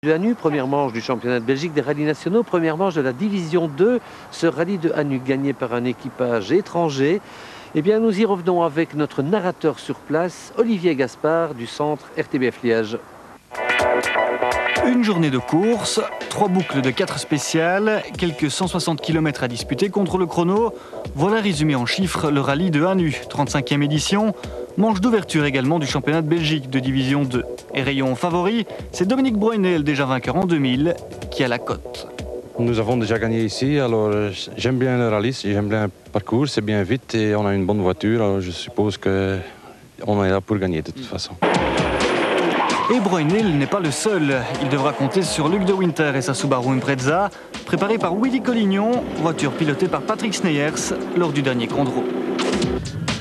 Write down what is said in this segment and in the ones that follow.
De Hanu, première manche du championnat de Belgique des rallyes nationaux, première manche de la division 2, ce rallye de Hanu gagné par un équipage étranger. Eh bien, nous y revenons avec notre narrateur sur place, Olivier Gaspard du centre RTBF Liège. Une journée de course, 3 boucles de 4 spéciales, quelques 160 km à disputer contre le chrono. Voilà résumé en chiffres le rallye de Hanu, 35e édition. Manche d'ouverture également du championnat de Belgique de division 2. Et rayon favori, c'est Dominique Broyneel, déjà vainqueur en 2000, qui a la cote. Nous avons déjà gagné ici, alors j'aime bien le rallye, j'aime bien le parcours, c'est bien vite et on a une bonne voiture, alors je suppose qu'on est là pour gagner de toute façon. Et Broyneel n'est pas le seul. Il devra compter sur Luc de Winter et sa Subaru Impreza, préparée par Willy Collignon, voiture pilotée par Patrick Sneyers lors du dernier Condro.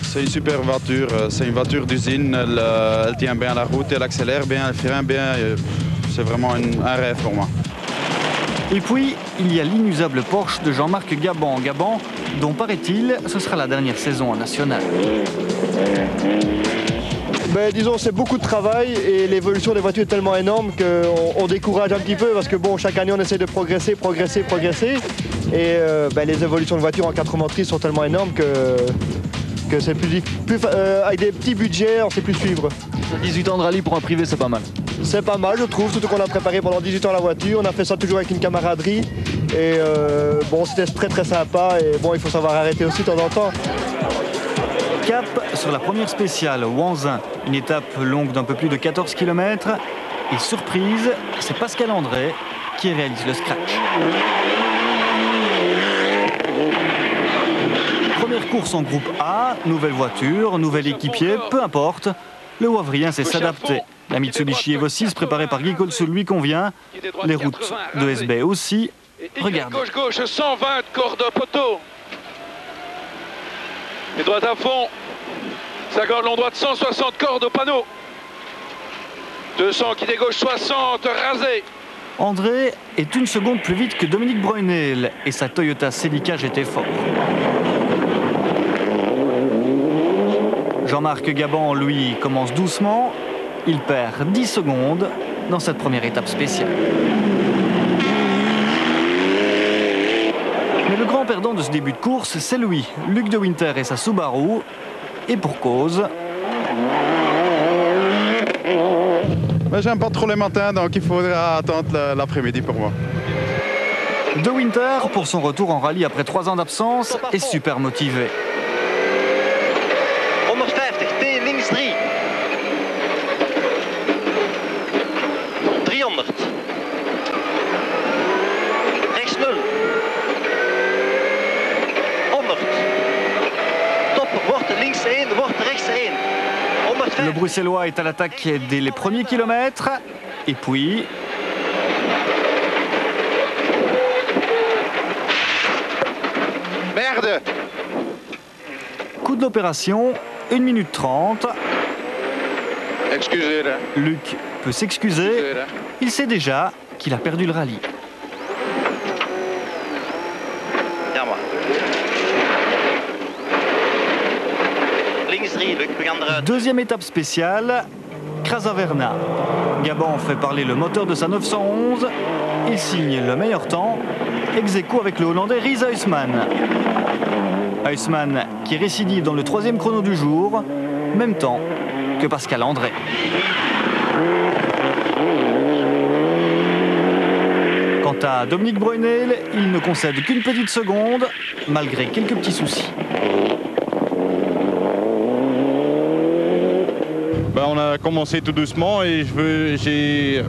C'est une super voiture, c'est une voiture d'usine, elle tient bien la route, elle accélère bien, elle freine bien, c'est vraiment un rêve pour moi. Et puis, il y a l'inusable Porsche de Jean-Marc Gabon, dont paraît-il, ce sera la dernière saison en national. Disons, c'est beaucoup de travail et l'évolution des voitures est tellement énorme qu'on décourage un petit peu parce que bon, chaque année on essaie de progresser. Et les évolutions de voitures en 4 roues motrices sont tellement énormes que c'est avec des petits budgets, on ne sait plus suivre. 18 ans de rallye pour un privé, c'est pas mal. C'est pas mal, je trouve, surtout qu'on a préparé pendant 18 ans la voiture. On a fait ça toujours avec une camaraderie. Et c'était très sympa. Et bon, il faut savoir arrêter aussi de temps en temps. Cap sur la première spéciale, Wanzin, une étape longue d'un peu plus de 14 km. Et surprise, c'est Pascal André qui réalise le scratch. Première course en groupe A, nouvelle voiture, nouvel équipier, peu importe. Le Wavriens sait s'adapter. La Mitsubishi Evo 6 préparée par Guy Colsou lui convient. Les routes de SB aussi. Regardez. Gauche, 120 corde poteau. Et droite à fond. Sa corde long droite, 160 cordes au panneau. 200 qui dégauche 60, rasé. André est 1 seconde plus vite que Dominique Broyneel et sa Toyota Celica GT Fort. Jean-Marc Gabon, lui, commence doucement. Il perd 10 secondes dans cette première étape spéciale. Mais le grand perdant de ce début de course, c'est lui, Luc de Winter et sa Subaru. Et pour cause. J'aime pas trop les matins, donc il faudra attendre l'après-midi pour moi. De Winter, pour son retour en rallye après 3 ans d'absence, est super motivé. 150, T links 3. 300. Rechts 0. 100. Top, wordt links 1, wordt rechts 1. 150. Le Bruxellois est à l'attaque dès les premiers kilomètres. Et puis... Merde. Coup de l'opération, 1 minute 30. Excusez là. Luc peut s'excuser. Il sait déjà qu'il a perdu le rallye. Deuxième étape spéciale, Krasaverna. Gabon fait parler le moteur de sa 911. Il signe le meilleur temps, ex-aequo avec le Hollandais Ries Huisman. Huisman qui récidive dans le 3e chrono du jour, même temps que Pascal André. Quant à Dominique Broyneel, il ne concède qu'une petite seconde, malgré quelques petits soucis. On a commencé tout doucement et j'ai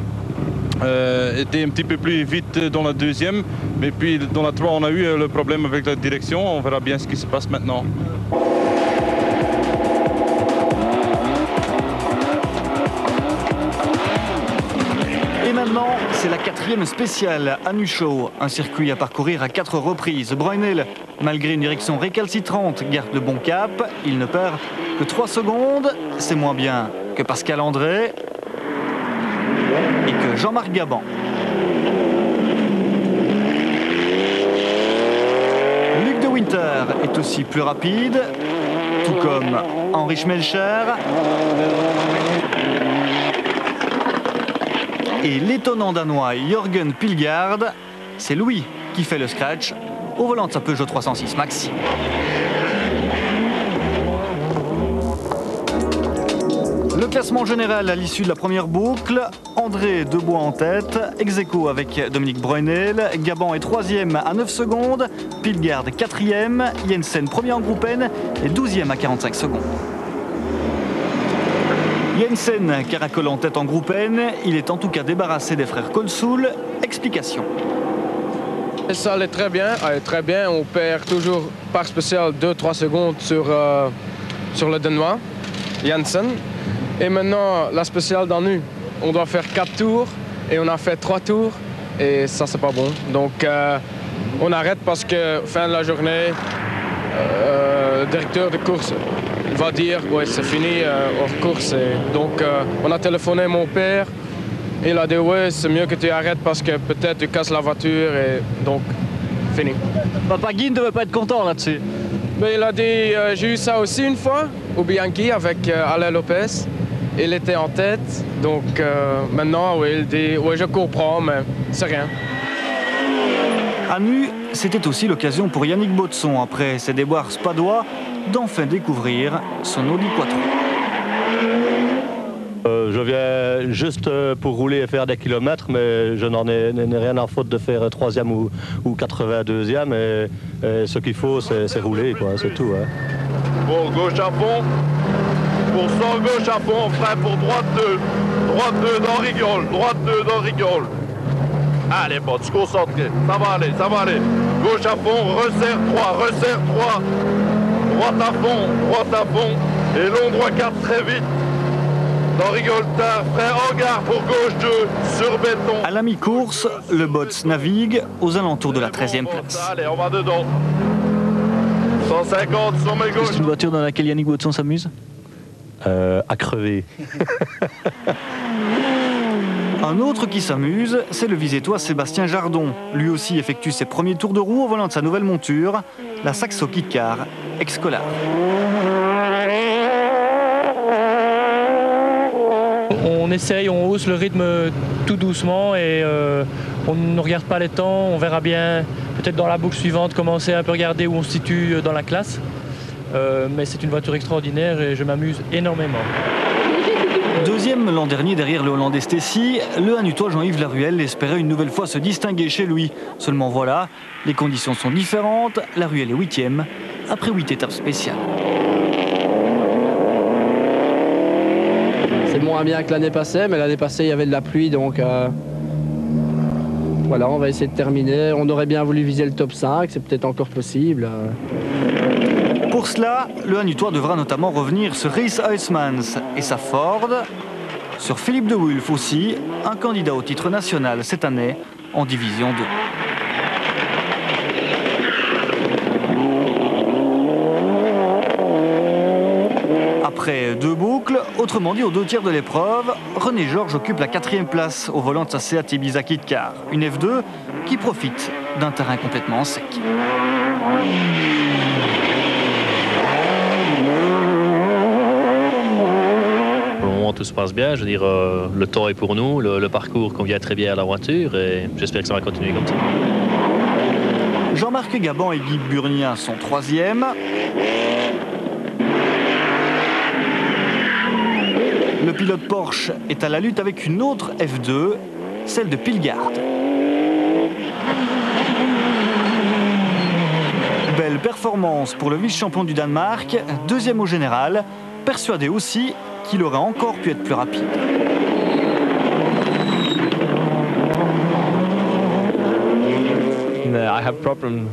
été un petit peu plus vite dans la 2e, mais puis dans la 3 on a eu le problème avec la direction, on verra bien ce qui se passe maintenant. Et maintenant, c'est la 4e spéciale Hanu Show, un circuit à parcourir à 4 reprises. Broyneel, malgré une direction récalcitrante, garde le bon cap. Il ne perd que 3 secondes. C'est moins bien que Pascal André et que Jean-Marc Gabon. Luc de Winter est aussi plus rapide, tout comme Henri Schmelcher. et l'étonnant danois Jørgen Pilgaard. C'est Louis qui fait le scratch au volant de sa Peugeot 306 Maxi. Le classement général à l'issue de la première boucle, André Debois en tête, ex-aequo avec Dominique Breunel, Gabon est 3e à 9 secondes, Pilgaard 4e, Jensen 1er en groupe N et 12e à 45 secondes. Jensen caracole en tête en groupe N, il est en tout cas débarrassé des frères Kolsoul. Explication. Ça allait très bien, on perd toujours par spécial 2-3 secondes sur le Danois, Jensen. Et maintenant, la spéciale dans nous, on doit faire 4 tours et on a fait 3 tours et ça c'est pas bon. Donc on arrête parce que fin de la journée, le directeur de course va dire ouais c'est fini hors course. Et donc on a téléphoné à mon père et il a dit ouais c'est mieux que tu arrêtes parce que peut-être tu casses la voiture et donc fini. Papa Guy ne devait pas être content là-dessus. Mais il a dit j'ai eu ça aussi une fois au Bianchi avec Alain Lopez. Il était en tête, donc maintenant oui, il dit oui je comprends mais c'est rien. À Nu, c'était aussi l'occasion pour Yannick Baudson, après ses déboires spadois, d'enfin découvrir son Audi Quattro. Je viens juste pour rouler et faire des kilomètres, mais je n'en ai rien à foutre de faire 3e ou 82e. Et ce qu'il faut, c'est rouler, quoi, c'est tout. Hein. Bon, gauche à fond. Pour 100 gauche à fond, frein pour droite 2. Droite 2 dans Rigole, droite 2 dans Rigole. Allez, bon, tu te concentres. Ça va aller, ça va aller. Gauche à fond, resserre 3, resserre 3. Droite à fond. Et long droit 4 très vite. Dans Rigole, frein en gare pour gauche 2, sur béton. À la mi-course, le Bots navigue aux alentours de la 13e place. Allez, on va dedans. 150 sur mes gauches. C'est une voiture dans laquelle Yannick Baudson s'amuse ? À crever. Un autre qui s'amuse, c'est le Visétois Sébastien Jardon. Lui aussi effectue ses premiers tours de roue au volant de sa nouvelle monture, la Saxo Kit-Car Ex-Collard. On essaye, on hausse le rythme tout doucement et on ne regarde pas les temps. On verra bien peut-être dans la boucle suivante commencer à un peu regarder où on se situe dans la classe. Mais c'est une voiture extraordinaire et je m'amuse énormément. Deuxième l'an dernier derrière le Hollandais Stessy, le Hanutois Jean-Yves Laruelle espérait une nouvelle fois se distinguer chez lui. Seulement voilà, les conditions sont différentes. Laruelle est 8e après 8 étapes spéciales. C'est moins bien que l'année passée, mais l'année passée il y avait de la pluie, donc voilà, on va essayer de terminer. On aurait bien voulu viser le top 5, c'est peut-être encore possible. Pour cela, le Hanutois devra notamment revenir sur Rhys Huismans et sa Ford, sur Philippe de Wulf aussi, un candidat au titre national cette année en Division 2. Après 2 boucles, autrement dit aux 2 tiers de l'épreuve, René Georges occupe la 4e place au volant de sa Seat Ibiza Kit-Car, une F2 qui profite d'un terrain complètement sec. Tout se passe bien, je veux dire, le temps est pour nous, le parcours convient très bien à la voiture et j'espère que ça va continuer comme ça. Jean-Marc Gabon et Guy Burnien sont 3e. Le pilote Porsche est à la lutte avec une autre F2, celle de Pilgaard. Belle performance pour le vice-champion du Danemark, 2e au général, persuadé aussi qu'il aurait encore pu être plus rapide. I have problem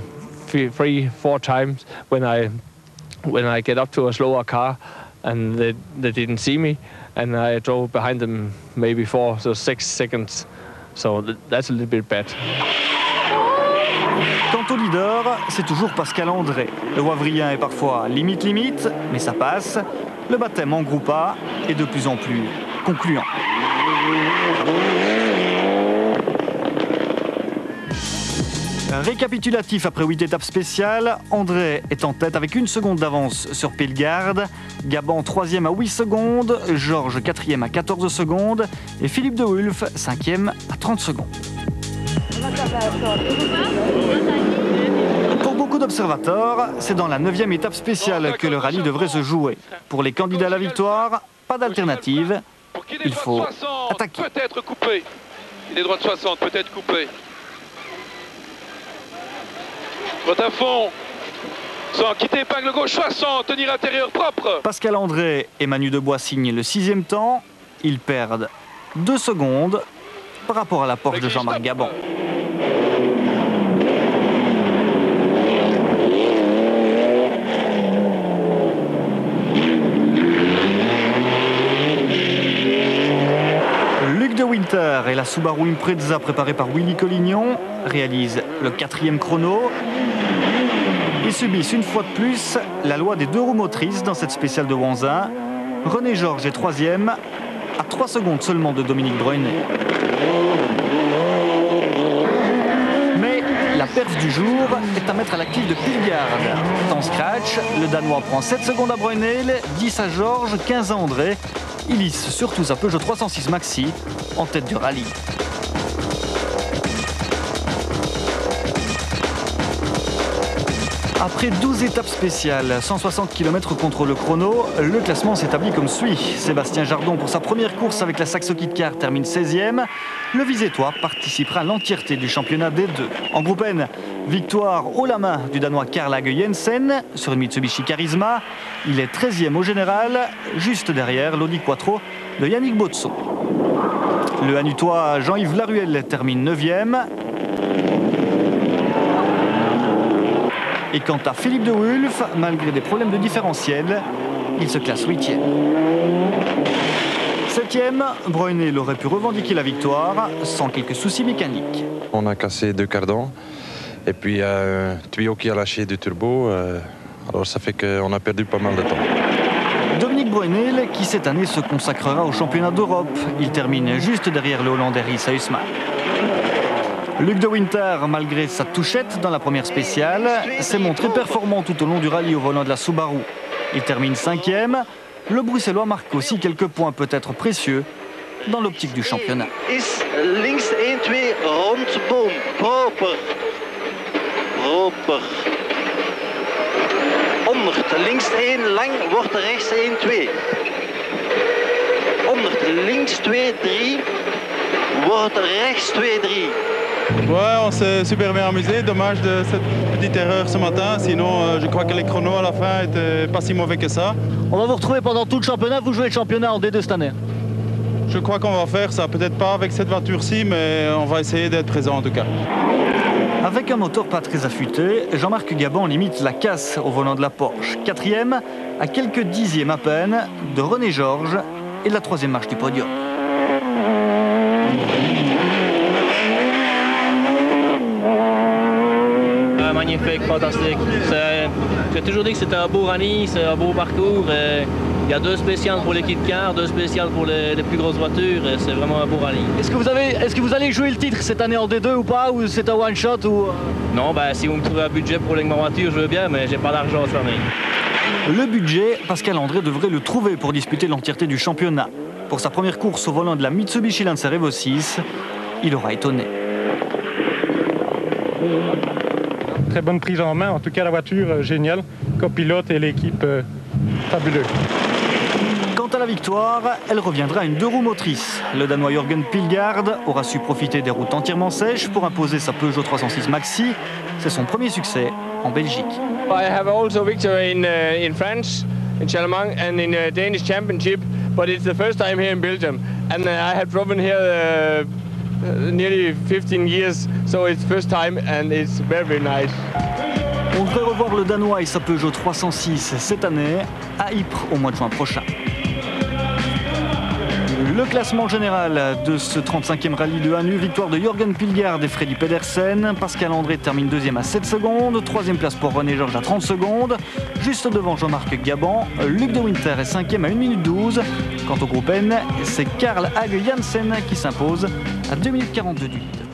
3-4 times when I get up to a slower car and they didn't see me and I drove behind them maybe 6 seconds. So that's a little bit bad. Quant au leader, c'est toujours Pascal André. Le Wavriens est parfois limite, mais ça passe. Le baptême en groupe A est de plus en plus concluant. Récapitulatif après 8 étapes spéciales, André est en tête avec 1 seconde d'avance sur Pilgard, Gabon 3e à 8 secondes, Georges 4e à 14 secondes et Philippe de Wulf 5e à 30 secondes. Pour beaucoup d'observateurs, c'est dans la 9e étape spéciale que le rallye devrait se jouer. Pour les candidats à la victoire, pas d'alternative, il faut attaquer. Peut-être coupé. Il est droit de 60, peut-être coupé. Droite à fond. Sans quitter épingle gauche 60, tenir intérieur propre. Pascal André et Manu Debois signent le 6e temps. Ils perdent 2 secondes par rapport à la Porsche de Jean-Marc Gabon. Luc de Winter et la Subaru Impreza préparée par Willy Collignon réalisent le 4e chrono. Ils subissent une fois de plus la loi des 2 roues motrices dans cette spéciale de Wanzin. René Georges est 3e, à 3 secondes seulement de Dominique Breunet. Mais la perf du jour est à mettre à l'actif de Pilgard. Temps scratch, le Danois prend 7 secondes à Breunet, 10 à Georges, 15 à André. Il hisse surtout sa Peugeot 306 Maxi en tête du rallye. Après 12 étapes spéciales, 160 km contre le chrono, le classement s'établit comme suit. Sébastien Jardon, pour sa première course avec la Saxo Kit Car, termine 16e. Le Visétois participera à l'entièreté du championnat des 2. En groupe N, victoire haut la main du Danois Karl Hage Jensen sur une Mitsubishi Charisma. Il est 13e au général, juste derrière l'Audi Quattro de Yannick Bozzo. Le Hanutois Jean-Yves Laruelle termine 9e. Et quant à Philippe de Wulf, malgré des problèmes de différentiel, il se classe 8e. 7e, Breunet aurait pu revendiquer la victoire sans quelques soucis mécaniques. On a cassé 2 cardans et puis il y a un tuyau qui a lâché du turbo. Alors ça fait qu'on a perdu pas mal de temps. Dominique Breunet, qui cette année se consacrera au championnat d'Europe. Il termine juste derrière le Hollandais Rissa Husman. Luc de Winter, malgré sa touchette dans la première spéciale, s'est montré performant tout au long du rallye au volant de la Subaru. Il termine 5e. Le Bruxellois marque aussi quelques points peut-être précieux dans l'optique du championnat. Is links 1-2 rondboom. Proper. Proper. 100. Links 1 lang wordt rechts 1-2. 100. Links 2-3 wordt rechts 2-3. Ouais, on s'est super bien amusé. Dommage de cette petite erreur ce matin. Sinon, je crois que les chronos à la fin étaient pas si mauvais que ça. On va vous retrouver pendant tout le championnat. Vous jouez le championnat en D2 cette année. Je crois qu'on va faire ça. Peut-être pas avec cette voiture-ci, mais on va essayer d'être présent en tout cas. Avec un moteur pas très affûté, Jean-Marc Gabon limite la casse au volant de la Porsche. 4e, à quelques dixièmes à peine, de René Georges et de la 3e marche du podium. Magnifique, fantastique. J'ai toujours dit que c'était un beau rallye, c'est un beau parcours. Il y a 2 spéciales pour les kit cars, 2 spéciales pour les plus grosses voitures. C'est vraiment un beau rallye. Est-ce que vous allez jouer le titre cette année en D2 ou pas? Ou c'est un one shot ou... Non, si vous me trouvez un budget pour ma voiture, je veux bien, mais j'ai pas d'argent cette année. Le budget, Pascal André devrait le trouver pour disputer l'entièreté du championnat. Pour sa première course au volant de la Mitsubishi Lancer Evo 6, il aura étonné. Très bonne prise en main, en tout cas la voiture géniale, copilote et l'équipe fabuleux. Quant à la victoire, elle reviendra à une 2 roues motrices. Le Danois Jürgen Pilgard aura su profiter des routes entièrement sèches pour imposer sa Peugeot 306 Maxi. C'est son premier succès en Belgique. I have also victory in France, in Chalmang and in the Danish Championship, but it's the first time here in Belgium. And I have driven here nearly 15 years, so it's first time and it's very nice. On devrait revoir le Danois et sa Peugeot 306 cette année à Ypres au mois de juin prochain. Le classement général de ce 35e rallye de Hanu, victoire de Jürgen Pilgard et Freddy Pedersen. Pascal André termine 2e à 7 secondes, 3e place pour René Georges à 30 secondes. Juste devant Jean-Marc Gabon, Luc de Winter est 5e à 1 minute 12. Quant au groupe N, c'est Karl Hage Jensen qui s'impose à 2 minutes 42 du lead.